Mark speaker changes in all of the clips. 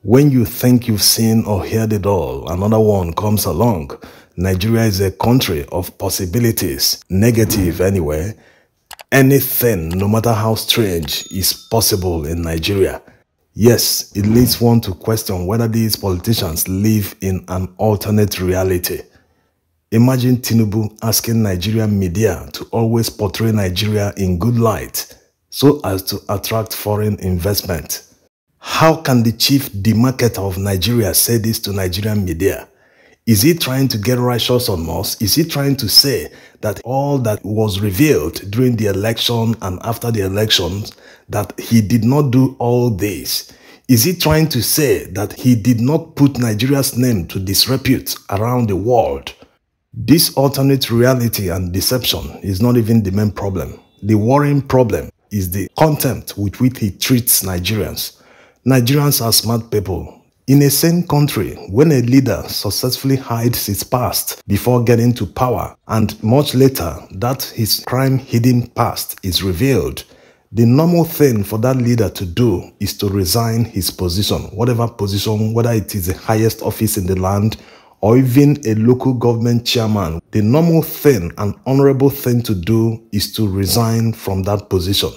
Speaker 1: When you think you've seen or heard it all, another one comes along. Nigeria is a country of possibilities, negative anyway. Anything, no matter how strange, is possible in Nigeria. Yes, it leads one to question whether these politicians live in an alternate reality. Imagine Tinubu asking Nigerian media to always portray Nigeria in good light so as to attract foreign investment. How can the chief demarketer of Nigeria say this to Nigerian media? Is he trying to get righteous on us? Is he trying to say that all that was revealed during the election and after the elections, that he did not do all this? Is he trying to say that he did not put Nigeria's name to disrepute around the world? This alternate reality and deception is not even the main problem. The worrying problem is the contempt with which he treats Nigerians. Nigerians are smart people. In a sane country, when a leader successfully hides his past before getting to power, and much later that his crime-hidden past is revealed, the normal thing for that leader to do is to resign his position, whatever position, whether it is the highest office in the land or even a local government chairman. The normal thing, an honorable thing to do is to resign from that position.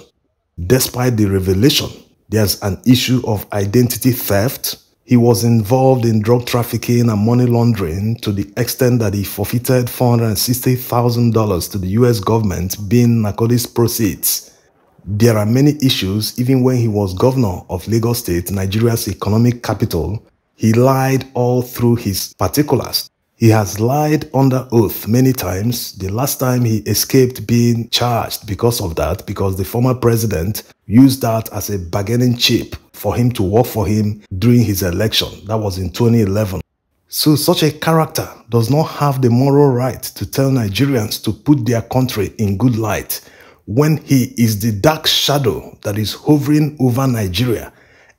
Speaker 1: Despite the revelation, there's an issue of identity theft. He was involved in drug trafficking and money laundering to the extent that he forfeited $460,000 to the US government, being narcotics proceeds. There are many issues. Even when he was governor of Lagos State, Nigeria's economic capital, he lied all through his particulars. He has lied under oath many times. The last time he escaped being charged because of that, because the former president used that as a bargaining chip for him to work for him during his election. That was in 2011. So such a character does not have the moral right to tell Nigerians to put their country in good light when he is the dark shadow that is hovering over Nigeria.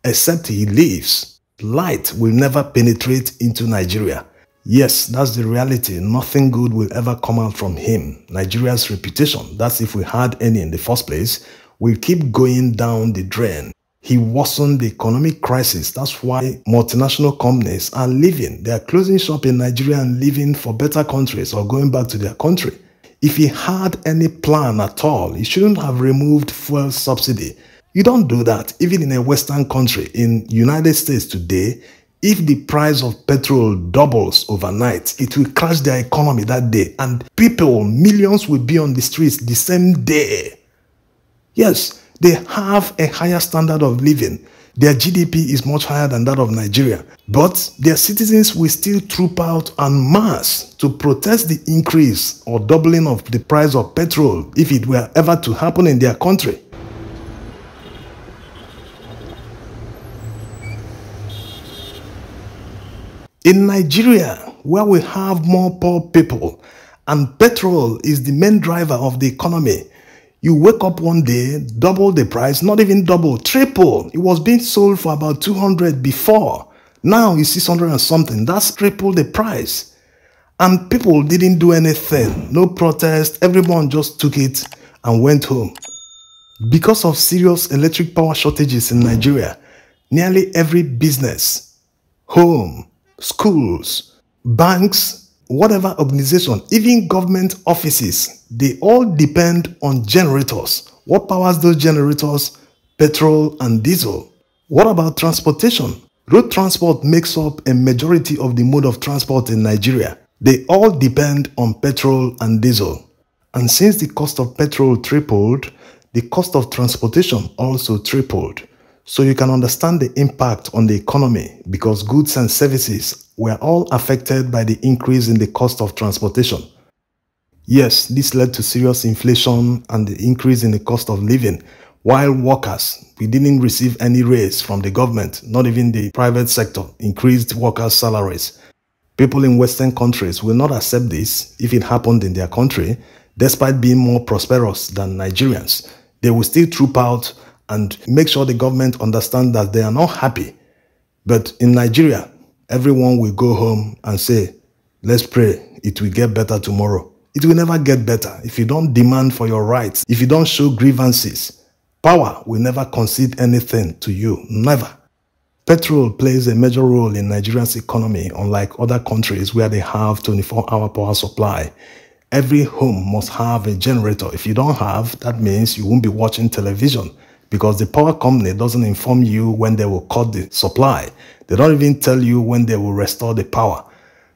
Speaker 1: Except he leaves, light will never penetrate into Nigeria. Yes, that's the reality. Nothing good will ever come out from him. Nigeria's reputation, that's if we had any in the first place, will keep going down the drain. He worsened the economic crisis. That's why multinational companies are leaving. They are closing shop in Nigeria and leaving for better countries or going back to their country. If he had any plan at all, he shouldn't have removed fuel subsidy. You don't do that. Even in a Western country, in United States today, if the price of petrol doubles overnight, it will crash their economy that day. And people, millions will be on the streets the same day. Yes, they have a higher standard of living. Their GDP is much higher than that of Nigeria. But their citizens will still troop out en masse to protest the increase or doubling of the price of petrol if it were ever to happen in their country. In Nigeria, where we have more poor people and petrol is the main driver of the economy, you wake up one day, double the price, not even double, triple. It was being sold for about 200 before. Now it's 600 and something. That's triple the price. And people didn't do anything. No protest. Everyone just took it and went home. Because of serious electric power shortages in Nigeria, nearly every business, home, schools, banks, whatever organization, even government offices, they all depend on generators. What powers those generators? Petrol and diesel. What about transportation? Road transport makes up a majority of the mode of transport in Nigeria. They all depend on petrol and diesel. And since the cost of petrol tripled, the cost of transportation also tripled. So you can understand the impact on the economy because goods and services were all affected by the increase in the cost of transportation. Yes, this led to serious inflation and the increase in the cost of living, while workers, we didn't receive any raise from the government, not even the private sector, increased workers' salaries. People in Western countries will not accept this if it happened in their country, despite being more prosperous than Nigerians. They will still troop out and make sure the government understands that they are not happy. But in Nigeria, everyone will go home and say, let's pray, it will get better tomorrow. It will never get better if you don't demand for your rights, if you don't show grievances. Power will never concede anything to you, never. Petrol plays a major role in Nigeria's economy, unlike other countries where they have 24-hour power supply. Every home must have a generator. If you don't have, that means you won't be watching television because the power company doesn't inform you when they will cut the supply. They don't even tell you when they will restore the power.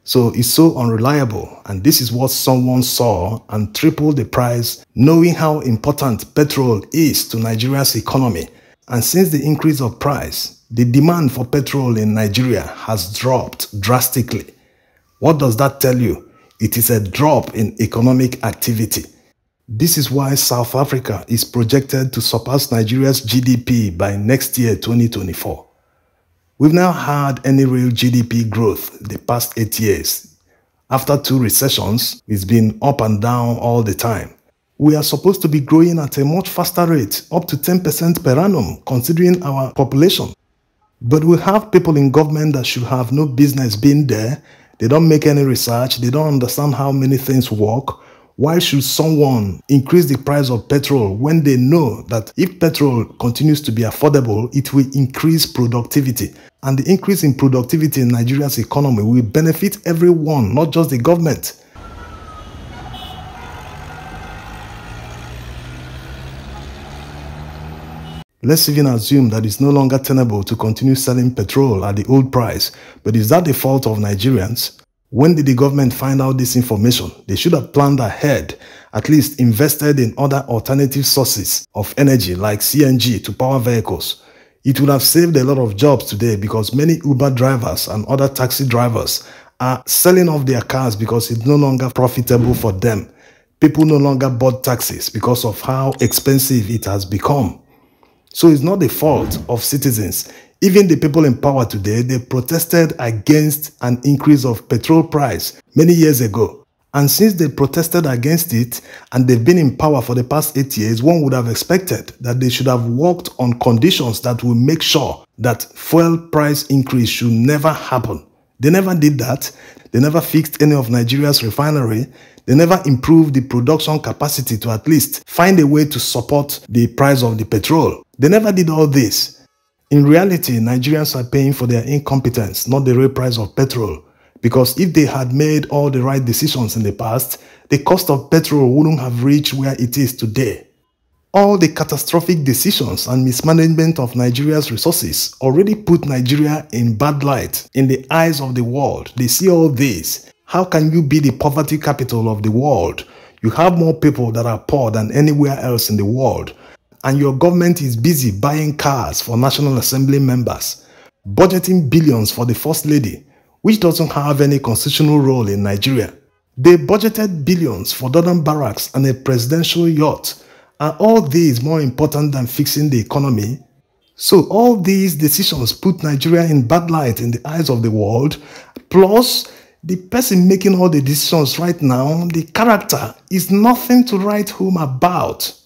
Speaker 1: So it's so unreliable, and this is what someone saw and tripled the price, knowing how important petrol is to Nigeria's economy. And since the increase of price, the demand for petrol in Nigeria has dropped drastically. What does that tell you? It is a drop in economic activity. This is why South Africa is projected to surpass Nigeria's GDP by next year, 2024. We've now had any real GDP growth the past 8 years. After 2 recessions, it's been up and down all the time. We are supposed to be growing at a much faster rate, up to 10% per annum, considering our population. But we have people in government that should have no business being there. They don't make any research. They don't understand how many things work. Why should someone increase the price of petrol when they know that if petrol continues to be affordable, it will increase productivity? And the increase in productivity in Nigeria's economy will benefit everyone, not just the government. Let's even assume that it's no longer tenable to continue selling petrol at the old price, but is that the fault of Nigerians? When did the government find out this information? They should have planned ahead, at least invested in other alternative sources of energy like CNG to power vehicles. It would have saved a lot of jobs today because many Uber drivers and other taxi drivers are selling off their cars because it's no longer profitable for them. People no longer board taxis because of how expensive it has become. So it's not the fault of citizens. Even the people in power today, they protested against an increase of petrol price many years ago. And since they protested against it and they've been in power for the past 8 years, one would have expected that they should have worked on conditions that will make sure that fuel price increase should never happen. They never did that. They never fixed any of Nigeria's refinery. They never improved the production capacity to at least find a way to support the price of the petrol. They never did all this. In reality, Nigerians are paying for their incompetence, not the real price of petrol. Because if they had made all the right decisions in the past, the cost of petrol wouldn't have reached where it is today. All the catastrophic decisions and mismanagement of Nigeria's resources already put Nigeria in bad light in the eyes of the world. They see all this. How can you be the poverty capital of the world? You have more people that are poor than anywhere else in the world. And your government is busy buying cars for National Assembly members, budgeting billions for the First Lady, which doesn't have any constitutional role in Nigeria. They budgeted billions for Dodon Barracks and a presidential yacht. Are all these more important than fixing the economy? So all these decisions put Nigeria in bad light in the eyes of the world. Plus, the person making all the decisions right now, the character is nothing to write home about.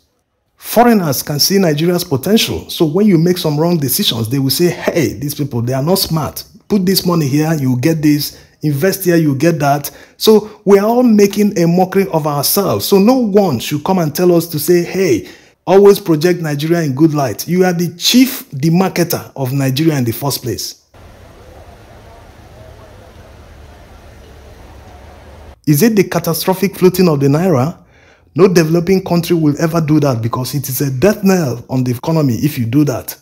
Speaker 1: Foreigners can see Nigeria's potential. So when you make some wrong decisions, they will say, hey, these people, they are not smart. Put this money here, you get this. Invest here, you get that. So we are all making a mockery of ourselves. So no one should come and tell us to say, hey, always project Nigeria in good light. You are the chief demarketer of Nigeria in the first place. Is it the catastrophic floating of the Naira? No developing country will ever do that because it is a death knell on the economy if you do that.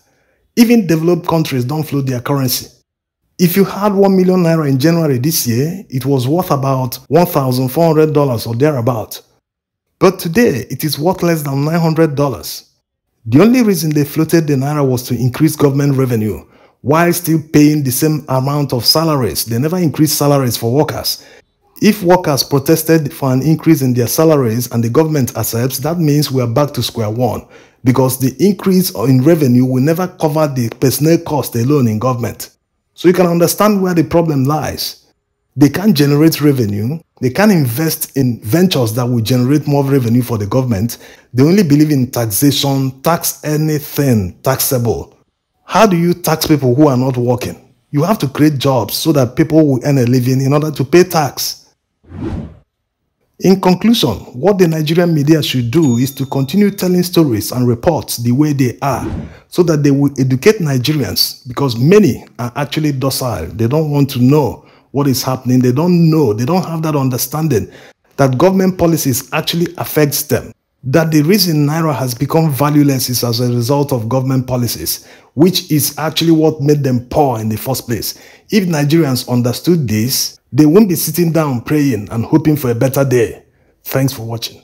Speaker 1: Even developed countries don't float their currency. If you had 1 million Naira in January this year, it was worth about $1,400 or thereabout. But today, it is worth less than $900. The only reason they floated the Naira was to increase government revenue, while still paying the same amount of salaries. They never increased salaries for workers. If workers protested for an increase in their salaries and the government accepts, that means we are back to square one because the increase in revenue will never cover the personnel cost alone in government. So you can understand where the problem lies. They can't generate revenue. They can't invest in ventures that will generate more revenue for the government. They only believe in taxation, tax anything taxable. How do you tax people who are not working? You have to create jobs so that people will earn a living in order to pay tax. In conclusion, what the Nigerian media should do is to continue telling stories and reports the way they are so that they will educate Nigerians, because many are actually docile. They don't want to know what is happening. They don't know. They don't have that understanding that government policies actually affects them. That the reason Naira has become valueless is as a result of government policies, which is actually what made them poor in the first place. If Nigerians understood this, they won't be sitting down praying and hoping for a better day. Thanks for watching.